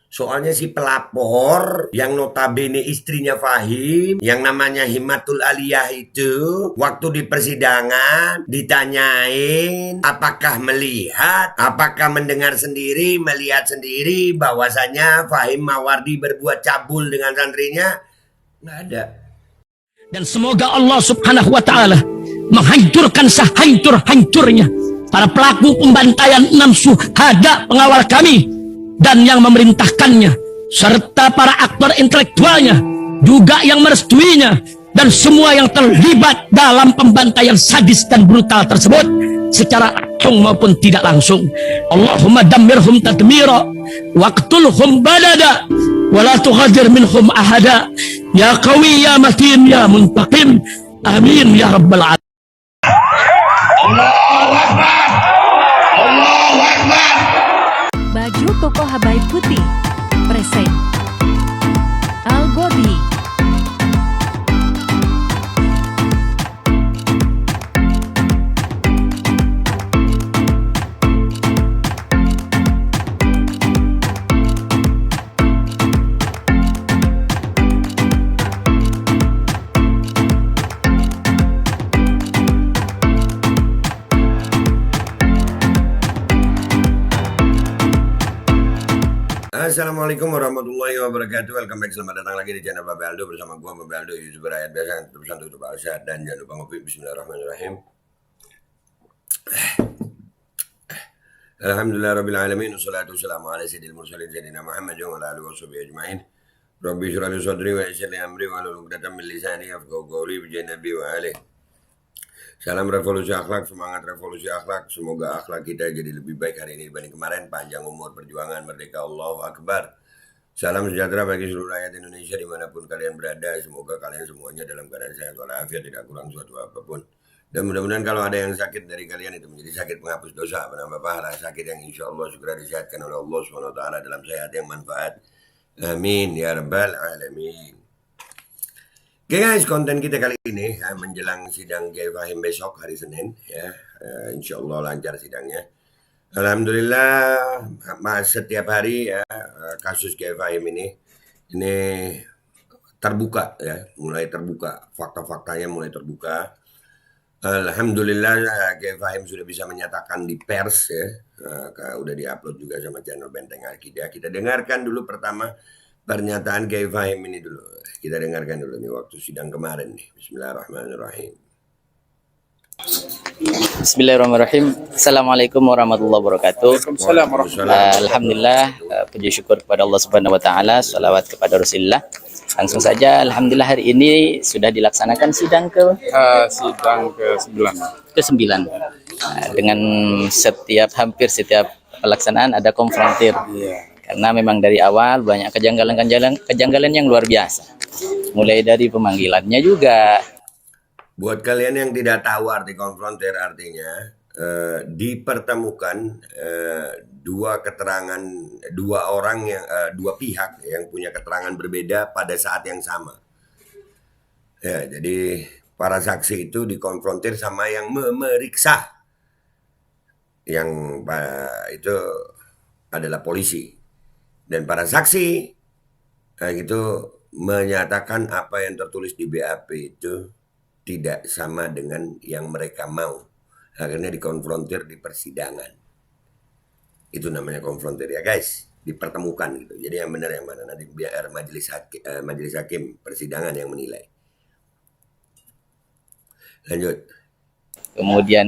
Soalnya si pelapor yang notabene istrinya Fahim, yang namanya Himatul Aliyah itu, waktu di persidangan ditanyain apakah melihat, apakah mendengar sendiri, melihat sendiri bahwasanya Fahim Mawardi berbuat cabul dengan santrinya. Nggak ada. Dan semoga Allah subhanahu wa ta'ala menghancurkan sehancur-hancurnya para pelaku pembantaian 6 syuhada pengawal kami dan yang memerintahkannya, serta para aktor intelektualnya juga yang merestuinya, dan semua yang terlibat dalam pembantaian sadis dan brutal tersebut secara langsung maupun tidak langsung. Allahumma dammirhum tadmira waqtulhum badada wala tughadir minhum ahada ya qawi ya matin ya muntaqim, amin ya rabbal alamin. Allahu Akbar, Allahu Akbar. Baju koko Habaib putih present Al Body. Assalamualaikum warahmatullahi wabarakatuh. Welcome back, selamat datang lagi di channel Babe Aldo bersama gua Babe Aldo, YouTuber rakyat biasa yang terus untuk bahasa, dan jangan lupa ngopi. Bismillahirrahmanirrahim. Alhamdulillahirabbil alamin, wassalatu wassalamu ala sayyidil mursalin sayyidina Muhammad wa ala alihi washabihi ajmain. Rabbi shrah li sadri wa yassir li amri wa hlul 'uqdatam min lisani yafqahu qawli bi nabi wa alihi. Salam revolusi akhlak, semangat revolusi akhlak. Semoga akhlak kita jadi lebih baik hari ini dibanding kemarin. Panjang umur, perjuangan, merdeka, Allahu Akbar. Salam sejahtera bagi seluruh rakyat Indonesia dimanapun kalian berada. Semoga kalian semuanya dalam keadaan sehat walafiat, tidak kurang suatu apapun. Dan mudah-mudahan kalau ada yang sakit dari kalian itu menjadi sakit penghapus dosa, penambah pahala, sakit yang insya Allah segera disehatkan oleh Allah SWT dalam sehat yang manfaat. Amin ya rabbal alamin. Oke guys, konten kita kali ini menjelang sidang Kiai Fahim besok hari Senin ya, insya Allah lancar sidangnya. Alhamdulillah, setiap hari ya kasus Kiai Fahim ini terbuka ya, mulai terbuka, fakta-faktanya mulai terbuka. Alhamdulillah Kiai Fahim sudah bisa menyatakan di pers ya, udah diupload juga sama channel Benteng Akidah. Kita dengarkan dulu pertama pernyataan Kiai Fahim ini dulu. Kita dengarkan dulu nih waktu sidang kemarin nih. Bismillahirrahmanirrahim. Bismillahirrahmanirrahim. Assalamualaikum warahmatullahi wabarakatuh. Alhamdulillah, puji syukur kepada Allah Subhanahu wa taala, salawat kepada Rasulullah. Langsung saja, alhamdulillah hari ini sudah dilaksanakan sidang ke-9. Dengan hampir setiap pelaksanaan ada konfrontir. Karena memang dari awal banyak kejanggalan yang luar biasa. Mulai dari pemanggilannya juga. Buat kalian yang tidak tahu arti konfrontir, artinya dipertemukan dua pihak yang punya keterangan berbeda pada saat yang sama. Ya, jadi para saksi itu dikonfrontir sama yang memeriksa. Yang itu adalah polisi. Dan para saksi itu menyatakan apa yang tertulis di BAP itu tidak sama dengan yang mereka mau. Akhirnya dikonfrontir di persidangan. Itu namanya konfrontir ya guys, dipertemukan gitu. Jadi yang benar yang mana, nanti biar majelis hakim persidangan yang menilai. Lanjut. Kemudian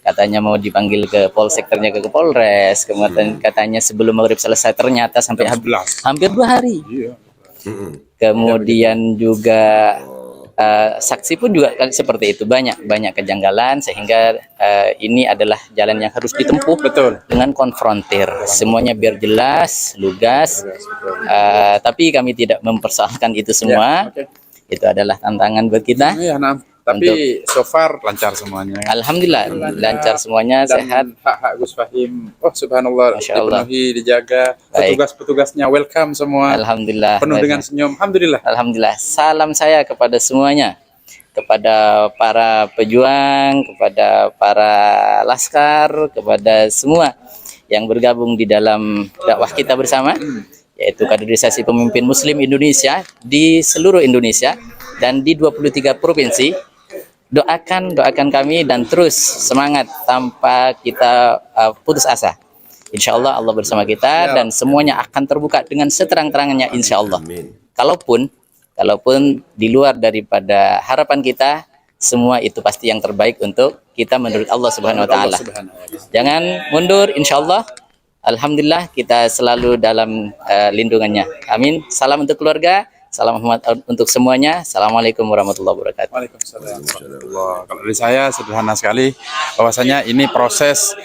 katanya mau dipanggil ke Polsek, ternyata ke Polres. Kemudian katanya sebelum maghrib selesai, ternyata sampai hampir 2 hari. Kemudian juga saksi pun juga seperti itu, banyak kejanggalan, sehingga ini adalah jalan yang harus ditempuh dengan konfrontir. Semuanya biar jelas, lugas. Tapi kami tidak mempersoalkan itu semua. Itu adalah tantangan buat kita. Tapi so far lancar semuanya. Alhamdulillah lancar semuanya. Dan sehat. Hak Gus Fahim, subhanallah, dipenuhi, dijaga. Petugas-petugasnya welcome semua. Alhamdulillah. Penuh dengan senyum. Alhamdulillah. Salam saya kepada semuanya, kepada para pejuang, kepada para laskar, kepada semua yang bergabung di dalam dakwah kita bersama. yaitu kaderisasi pemimpin Muslim Indonesia di seluruh Indonesia dan di 23 provinsi. Doakan kami dan terus semangat tanpa kita putus asa. Insya Allah Allah bersama kita dan semuanya akan terbuka dengan seterang-terangnya insya Allah. Kalaupun di luar daripada harapan kita, semua itu pasti yang terbaik untuk kita menurut Allah Subhanahu wa taala. Jangan mundur insya Allah. Alhamdulillah kita selalu dalam lindungannya. Amin. Salam untuk keluarga, salam hormat untuk semuanya. Assalamualaikum warahmatullahi wabarakatuh. Waalaikumsalam warahmatullahi. Kalau dari saya sederhana sekali, bahwasanya ini proses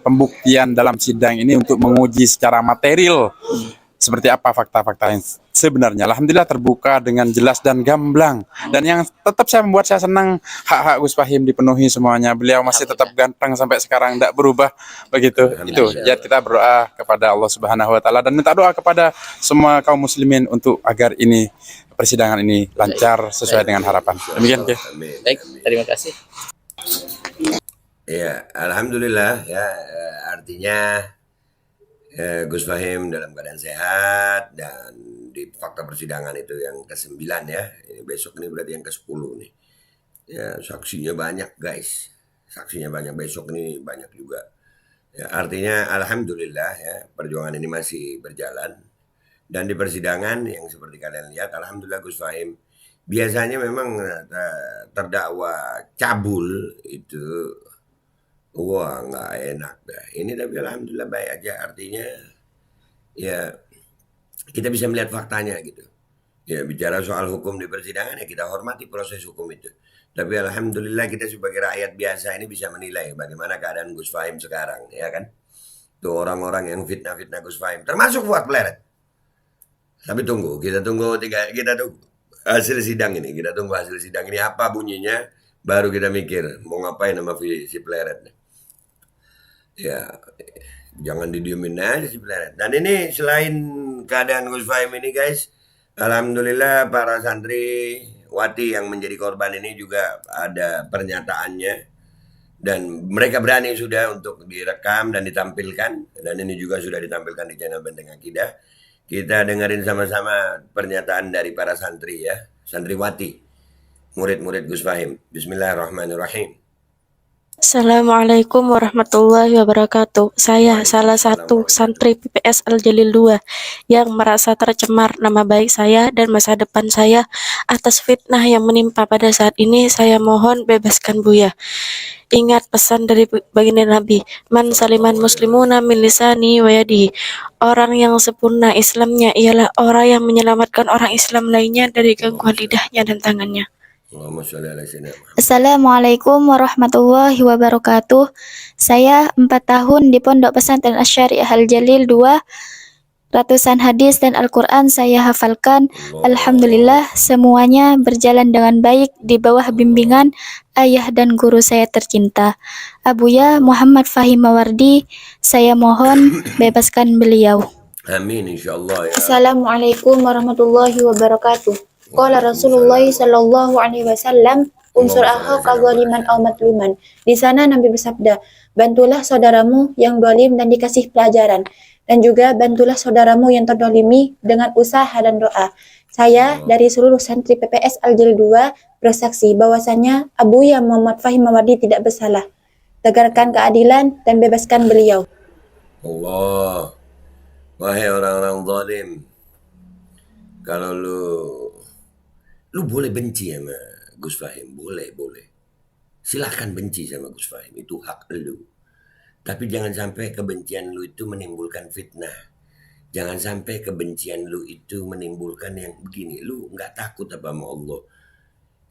pembuktian dalam sidang ini untuk menguji secara material seperti apa fakta-fakta yang sebenarnya. Alhamdulillah terbuka dengan jelas dan gamblang. Dan yang tetap membuat saya senang, hak-hak Gus Fahim dipenuhi semuanya. Beliau masih tetap ganteng sampai sekarang, tidak berubah begitu. Itu. Jadi kita berdoa kepada Allah Subhanahu wa taala dan minta doa kepada semua kaum muslimin untuk agar ini persidangan ini lancar sesuai dengan harapan. Demikian, Ki. Baik, terima kasih. Ya, alhamdulillah ya, artinya Gus Fahim dalam keadaan sehat dan di fakta persidangan itu yang ke-9 ya. Ini besok ini berarti yang ke-10 nih. Ya, saksinya banyak guys. Saksinya banyak, besok ini banyak juga. Ya, artinya alhamdulillah ya, perjuangan ini masih berjalan. Dan di persidangan yang seperti kalian lihat, alhamdulillah Gus Fahim biasanya memang terdakwa cabul itu, wah nggak enak dah. Ini tapi alhamdulillah baik aja, artinya ya kita bisa melihat faktanya gitu. Ya bicara soal hukum di persidangan ya kita hormati proses hukum itu. Tapi alhamdulillah kita sebagai rakyat biasa ini bisa menilai bagaimana keadaan Gus Fahim sekarang, ya kan? Tuh orang-orang yang fitnah-fitnah Gus Fahim, termasuk Fuad Pleret. Tapi kita tunggu hasil sidang ini. Kita tunggu hasil sidang ini apa bunyinya, baru kita mikir mau ngapain sama si Pleret. Ya, jangan didiemin aja si Pleret. Dan ini selain keadaan Gus Fahim ini guys, alhamdulillah para santri wati yang menjadi korban ini juga ada pernyataannya. Dan mereka berani sudah untuk direkam dan ditampilkan. Dan ini juga sudah ditampilkan di channel Benteng Akidah. Kita dengerin sama-sama pernyataan dari para santri ya. Santriwati, murid-murid Gus Fahim. Bismillahirrahmanirrahim. Assalamualaikum warahmatullahi wabarakatuh. Saya salah satu santri PPS Al-Jalil 2 yang merasa tercemar nama baik saya dan masa depan saya atas fitnah yang menimpa pada saat ini. Saya mohon bebaskan Buya. Ingat pesan dari baginda Nabi, man saliman muslimuna min lisani wa yadihi. Orang yang sempurna Islamnya ialah orang yang menyelamatkan orang Islam lainnya dari gangguan lidahnya dan tangannya. Assalamualaikum warahmatullahi wabarakatuh. Saya 4 tahun di Pondok Pesantren Asy-Syariah Al-Jalil 2. Ratusan hadis dan Al-Quran saya hafalkan. Alhamdulillah semuanya berjalan dengan baik di bawah bimbingan ayah dan guru saya tercinta, Abuya Muhammad Fahim Mawardi. Saya mohon bebaskan beliau. Amin insyaallah ya. Assalamualaikum warahmatullahi wabarakatuh. Qala Rasulullah sallallahu alaihi wasallam, unsur akhaka zaliman aw matluman. Di sana Nabi bersabda, bantulah saudaramu yang zalim dan dikasih pelajaran, dan juga bantulah saudaramu yang terdolimi dengan usaha dan doa. Saya dari seluruh santri PPS Al-Jalil 2 bersaksi bahwasanya Abuya Muhammad Fahim Mawardi tidak bersalah. Tegakkan keadilan dan bebaskan beliau. Allah, wahai orang-orang zalim, kalau lu boleh benci sama Gus Fahim, boleh. Silahkan benci sama Gus Fahim, itu hak lu. Tapi jangan sampai kebencian lu itu menimbulkan fitnah. Jangan sampai kebencian lu itu menimbulkan yang begini. Lu nggak takut apa sama Allah?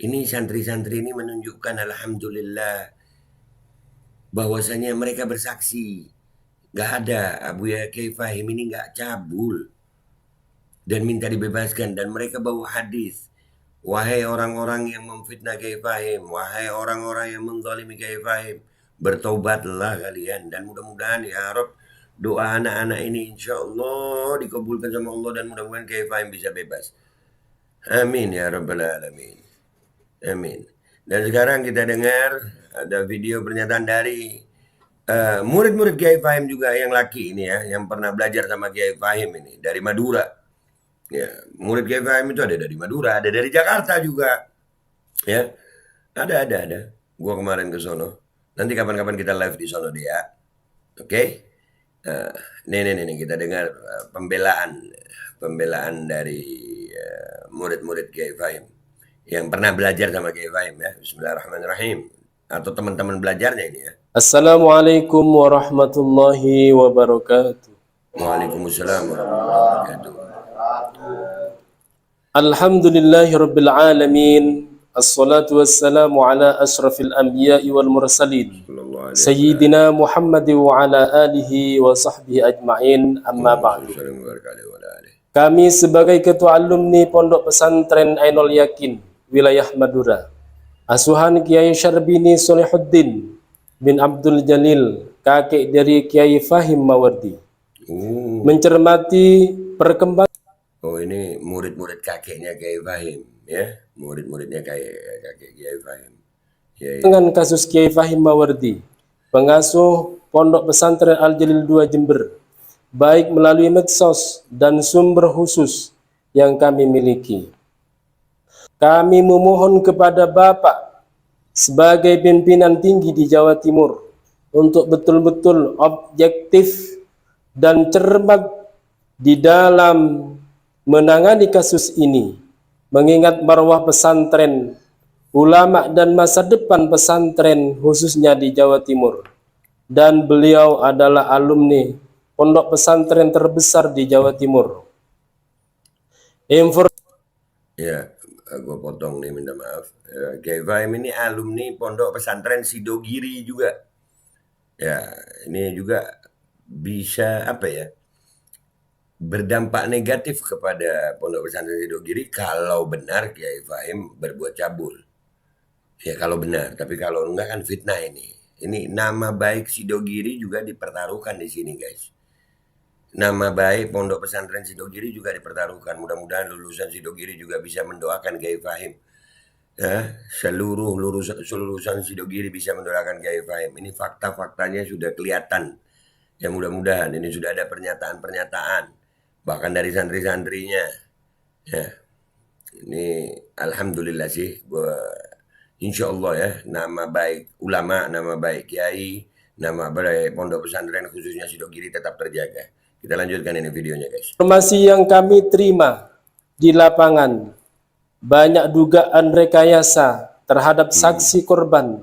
Ini santri-santri ini menunjukkan alhamdulillah bahwasanya mereka bersaksi. Nggak ada Abuya Kiai Fahim ini nggak cabul dan minta dibebaskan, dan mereka bawa hadis. Wahai orang-orang yang memfitnah Kiai Fahim, wahai orang-orang yang menzalimi Kiai Fahim, bertobatlah kalian, dan mudah-mudahan ya Rabb doa anak-anak ini insya Allah dikabulkan sama Allah, dan mudah-mudahan Kiai Fahim bisa bebas. Amin ya Rabbal Alamin. Amin. Dan sekarang kita dengar ada video pernyataan dari murid-murid Kiai Fahim juga yang laki ini ya, yang pernah belajar sama Kiai Fahim ini dari Madura. Ya, murid Kiai Fahim itu ada dari Madura, ada dari Jakarta juga. Ya, ada. Gua kemarin ke sono. Nanti kapan-kapan kita live di sono deh ya. Oke? Nih kita dengar pembelaan dari murid-murid Kiai Fahim yang pernah belajar sama Kiai Fahim ya. Bismillahirrahmanirrahim. Atau teman-teman belajarnya ini ya. Assalamualaikum warahmatullahi wabarakatuh. Waalaikumsalam warahmatullahi wabarakatuh. Alhamdulillahi rabbil alamin. Assalatu wassalamu ala ashrafil anbiya'i wal mursalin. Sayyidina Muhammad wa ala alihi wa sahbihi ajma'in. Amma ba'du. Kami sebagai ketua alumni Pondok Pesantren Ainul Yakin wilayah Madura, asuhan Kiai Syarbini Solihuddin bin Abdul Jalil, kakek dari Kiai Fahim Mawardi, mencermati perkembangan. Oh, ini murid-murid kakeknya Kiai Fahim ya, murid-muridnya kakek Kiai Fahim. Ya. Dengan kasus Kiai Fahim Mawardi, pengasuh Pondok Pesantren Al Jalil 2 Jember, baik melalui medsos dan sumber khusus yang kami miliki. Kami memohon kepada Bapak sebagai pimpinan tinggi di Jawa Timur untuk betul-betul objektif dan cermat di dalam menangani kasus ini, mengingat marwah pesantren, ulama dan masa depan pesantren khususnya di Jawa Timur, dan beliau adalah alumni pondok pesantren terbesar di Jawa Timur. Ya, gue potong nih, minta maaf. Kiai Fahim ini alumni pondok pesantren Sidogiri juga. Ya, ini juga bisa apa ya, berdampak negatif kepada pondok pesantren Sidogiri kalau benar Kiai Fahim berbuat cabul. Ya kalau benar, tapi kalau enggak kan fitnah ini. Ini nama baik Sidogiri juga dipertaruhkan di sini, guys. Nama baik pondok pesantren Sidogiri juga dipertaruhkan. Mudah-mudahan lulusan Sidogiri juga bisa mendoakan Kiai Fahim. Ya, seluruh lulusan Sidogiri bisa mendoakan Kiai Fahim. Ini fakta-faktanya sudah kelihatan. Ya mudah-mudahan ini sudah ada pernyataan-pernyataan, bahkan dari santri-santrinya. Ya, ini alhamdulillah sih, insya Allah ya, nama baik ulama, nama baik kiai, nama baik pondok pesantren khususnya Sidogiri tetap terjaga. Kita lanjutkan ini videonya, guys. Informasi yang kami terima di lapangan, banyak dugaan rekayasa terhadap saksi korban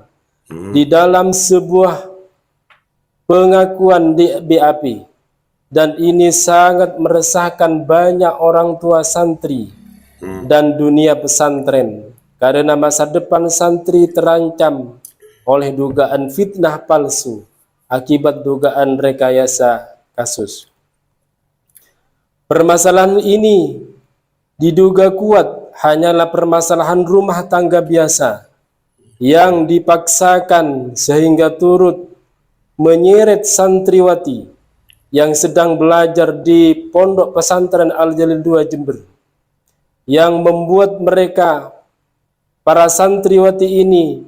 di dalam sebuah pengakuan di BAP, dan ini sangat meresahkan banyak orang tua santri dan dunia pesantren karena masa depan santri terancam oleh dugaan fitnah palsu akibat dugaan rekayasa kasus. Permasalahan ini diduga kuat hanyalah permasalahan rumah tangga biasa yang dipaksakan sehingga turut menyeret santriwati yang sedang belajar di Pondok Pesantren Al Jalil 2 Jember, yang membuat mereka, para santriwati ini,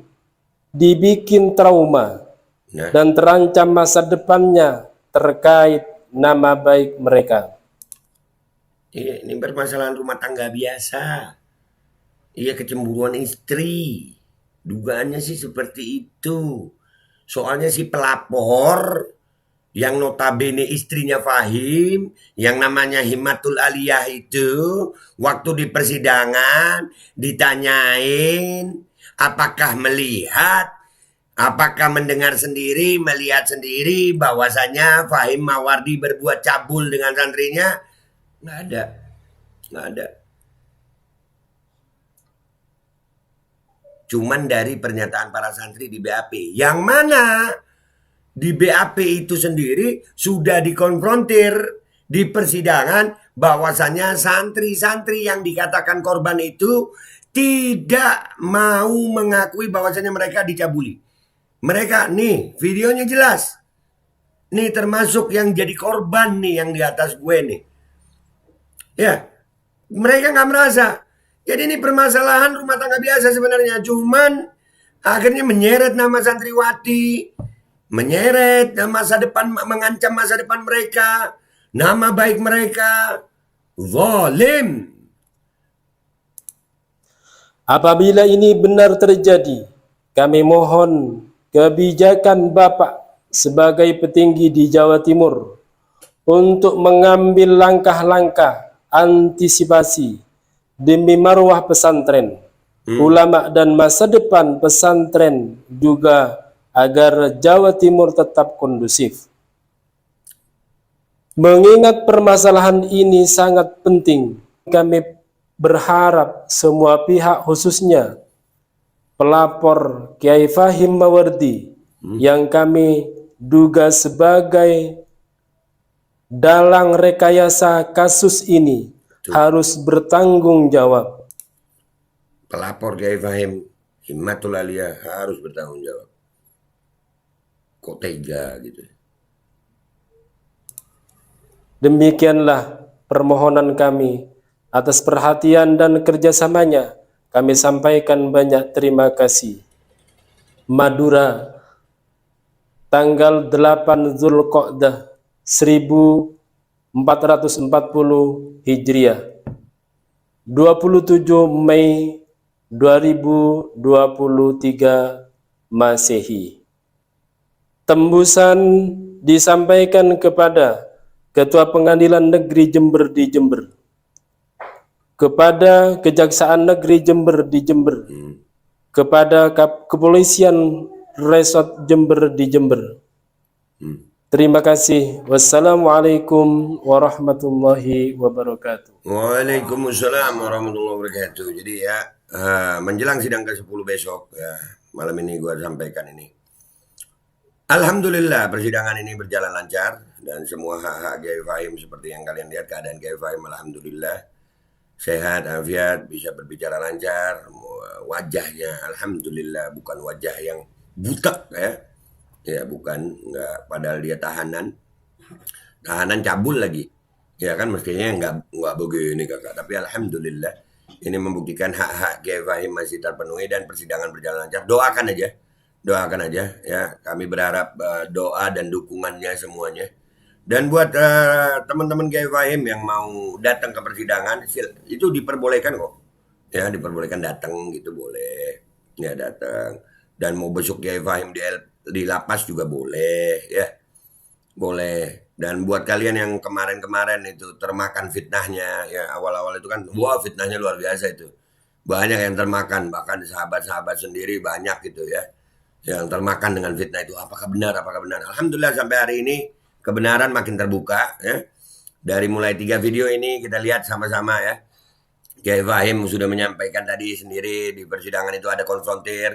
dibikin trauma dan terancam masa depannya terkait nama baik mereka. Iya, ini permasalahan rumah tangga biasa. Iya, kecemburuan istri. Dugaannya sih seperti itu. Soalnya si pelapor yang notabene istrinya Fahim, yang namanya Himatul Aliyah itu, waktu di persidangan ditanyain apakah melihat, apakah mendengar sendiri, melihat sendiri bahwasanya Fahim Mawardi berbuat cabul dengan santrinya. Nggak ada. Cuman dari pernyataan para santri di BAP, yang mana di BAP itu sendiri sudah dikonfrontir di persidangan bahwasanya santri-santri yang dikatakan korban itu tidak mau mengakui bahwasanya mereka dicabuli. Mereka nih videonya jelas. Nih termasuk yang jadi korban nih yang di atas gue nih. Ya, mereka nggak merasa. Jadi ini permasalahan rumah tangga biasa sebenarnya. Cuman akhirnya menyeret nama santriwati. menyeret masa depan, mengancam masa depan mereka, nama baik mereka. Zalim. Apabila ini benar terjadi, kami mohon kebijakan Bapak sebagai petinggi di Jawa Timur untuk mengambil langkah-langkah antisipasi demi marwah pesantren, ulama dan masa depan pesantren, juga agar Jawa Timur tetap kondusif. Mengingat permasalahan ini sangat penting, kami berharap semua pihak, khususnya pelapor Kiai Fahim Mawardi yang kami duga sebagai dalang rekayasa kasus ini, harus bertanggung jawab. Pelapor Kiai Fahim Himmatul Aliyah harus bertanggung jawab. Kok tega gitu. Demikianlah permohonan kami. Atas perhatian dan kerjasamanya, kami sampaikan banyak terima kasih. Madura, tanggal 8 Zulqa'dah 1440 Hijriah, 27 Mei 2023 Masehi. Tembusan disampaikan kepada Ketua Pengadilan Negeri Jember di Jember, kepada Kejaksaan Negeri Jember di Jember, kepada Kepolisian Resort Jember di Jember. Terima kasih. Wassalamualaikum warahmatullahi wabarakatuh. Waalaikumsalam warahmatullahi wabarakatuh. Jadi ya, menjelang sidang ke-10 besok, ya, malam ini gua sampaikan ini. Alhamdulillah persidangan ini berjalan lancar dan semua hak-hak Kiai Fahim seperti yang kalian lihat, keadaan Kiai Fahim alhamdulillah sehat, afiat, bisa berbicara lancar, wajahnya alhamdulillah bukan wajah yang butek ya bukan, enggak, padahal dia tahanan cabul lagi, ya kan, mestinya enggak begini kakak, tapi alhamdulillah ini membuktikan hak-hak Kiai Fahim masih terpenuhi dan persidangan berjalan lancar. Doakan aja ya, kami berharap doa dan dukungannya semuanya. Dan buat teman-teman Kiai Fahim yang mau datang ke persidangan, itu diperbolehkan kok. Ya, diperbolehkan datang gitu, boleh. Ya, datang. Dan mau besok Kiai Fahim di lapas juga boleh, ya. Boleh. Dan buat kalian yang kemarin-kemarin itu termakan fitnahnya, ya awal-awal itu kan, wah fitnahnya luar biasa itu. Banyak yang termakan, bahkan sahabat-sahabat sendiri banyak gitu ya. Yang termakan dengan fitnah itu. Apakah benar? Alhamdulillah sampai hari ini kebenaran makin terbuka ya. Dari mulai 3 video ini kita lihat sama-sama ya. Kiai Fahim sudah menyampaikan tadi sendiri di persidangan itu ada konfrontir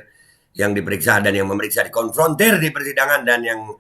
yang diperiksa dan yang memeriksa dikonfrontir di persidangan, dan yang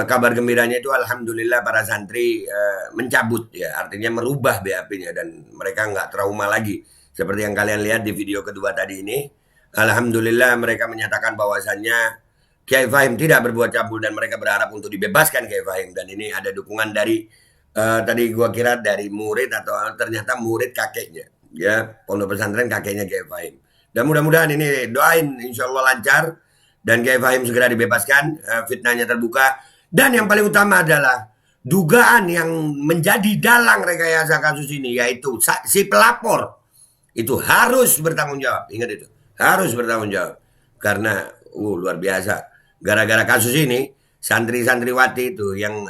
kabar gembiranya itu alhamdulillah para santri mencabut ya, artinya merubah BAP-nya dan mereka nggak trauma lagi seperti yang kalian lihat di video kedua tadi ini. Alhamdulillah mereka menyatakan bahwasannya Kiai Fahim tidak berbuat cabul dan mereka berharap untuk dibebaskan Kiai Fahim, dan ini ada dukungan dari tadi gua kira dari murid atau ternyata murid kakeknya ya, pondok pesantren kakeknya Kiai Fahim. Dan mudah-mudahan ini doain insya Allah lancar dan Kiai Fahim segera dibebaskan, fitnahnya terbuka, dan yang paling utama adalah dugaan yang menjadi dalang rekayasa kasus ini yaitu si pelapor itu harus bertanggung jawab. Ingat itu, harus bertanggung jawab karena luar biasa. Gara-gara kasus ini, santri-santriwati itu yang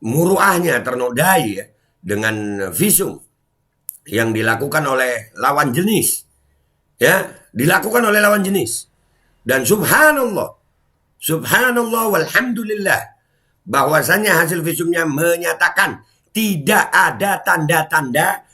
muruahnya ternodai ya, dengan visum yang dilakukan oleh lawan jenis. Ya, dilakukan oleh lawan jenis. Dan subhanallah walhamdulillah, bahwasannya hasil visumnya menyatakan tidak ada tanda-tanda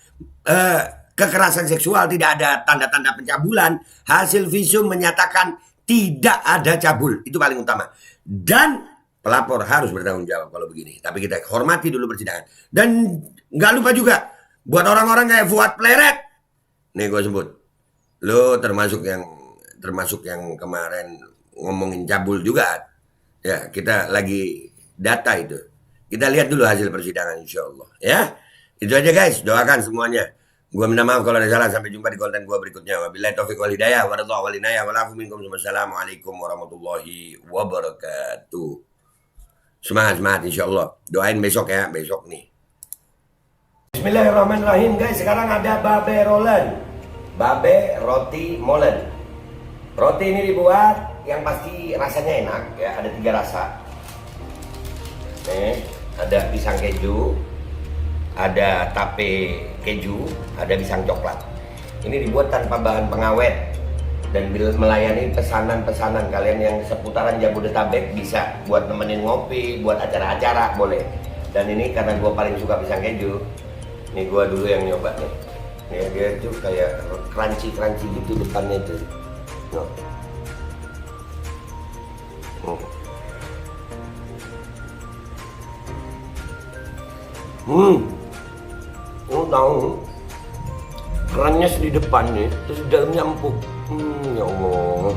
kekerasan seksual, tidak ada tanda-tanda pencabulan. Hasil visum menyatakan tidak ada cabul, itu paling utama. Dan pelapor harus bertanggung jawab kalau begini. Tapi kita hormati dulu persidangan. Dan nggak lupa juga buat orang-orang kayak Fuad Pleret. Nih gue sebut, lo termasuk yang kemarin ngomongin cabul juga. Ya, kita lagi data itu. Kita lihat dulu hasil persidangan insya Allah. Ya, itu aja guys. Doakan semuanya. Gua minta maaf kalau ada salah. Sampai jumpa di konten gua berikutnya. Wabillahi taufiq wal hidayah. Waradha wal inayah. Walafu minkum. Wassalamualaikum warahmatullahi wabarakatuh. Semangat insyaallah. Doain besok ya, besok nih. Bismillahirrahmanirrahim guys. Sekarang ada babe rolen. Babe roti molen. Roti ini dibuat yang pasti rasanya enak ya, ada 3 rasa. Nih, ada pisang keju, ada tape keju, ada pisang coklat. Ini dibuat tanpa bahan pengawet dan melayani pesanan-pesanan kalian yang seputaran Jabodetabek, bisa buat nemenin ngopi, buat acara-acara boleh. Dan ini karena gue paling suka pisang keju, nih gue dulu yang nyoba nih. Nih dia tuh kayak crunchy gitu depannya tuh. No. Tahu kerannya di depan nih, terus di dalamnya empuk. Ya Allah.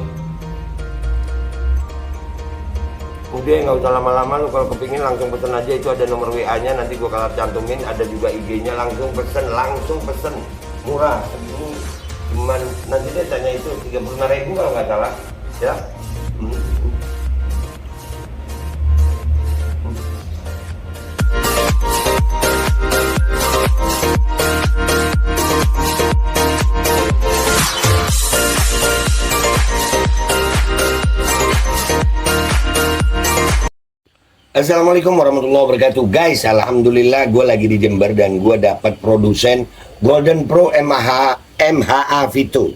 Udah nggak usah lama-lama, lu kalau kepingin langsung pesen aja, itu ada nomor WA-nya, nanti gua kalau cantumin, ada juga IG-nya, langsung pesen, murah. Segini cuman nanti dia tanya itu 35.000 kalau nggak salah, ya. Assalamualaikum warahmatullahi wabarakatuh guys. Alhamdulillah gue lagi di Jember dan gue dapat produsen Golden Pro MHA Vito.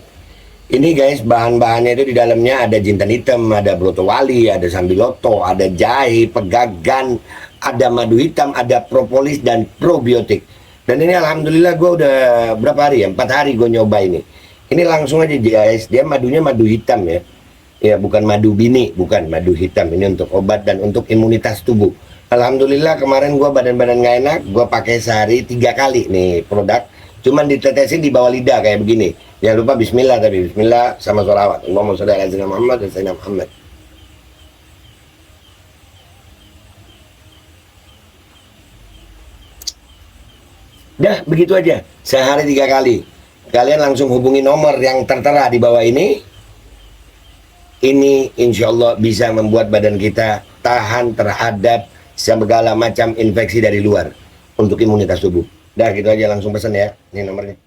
Ini guys, bahan-bahannya itu di dalamnya ada jintan hitam, ada broto wali, ada sambiloto, ada jahe, pegagan, ada madu hitam, ada propolis dan probiotik. Dan ini alhamdulillah gue udah berapa hari ya, 4 hari gue nyoba ini. Ini langsung aja guys, dia madunya madu hitam ya. Ya bukan madu bini, bukan madu hitam. Ini untuk obat dan untuk imunitas tubuh. Alhamdulillah kemarin gua badan-badan nggak enak, gua pakai sehari 3 kali nih produk. Cuman ditetesin di bawah lidah kayak begini. Jangan lupa bismillah, tapi bismillah sama sholawat. Allahumma sholli ala sayyidina Muhammad dan sayyidina Muhammad. Dah begitu aja, sehari 3 kali. Kalian langsung hubungi nomor yang tertera di bawah ini. Ini insya Allah bisa membuat badan kita tahan terhadap segala macam infeksi dari luar untuk imunitas tubuh. Dah gitu aja, langsung pesan ya, ini nomornya.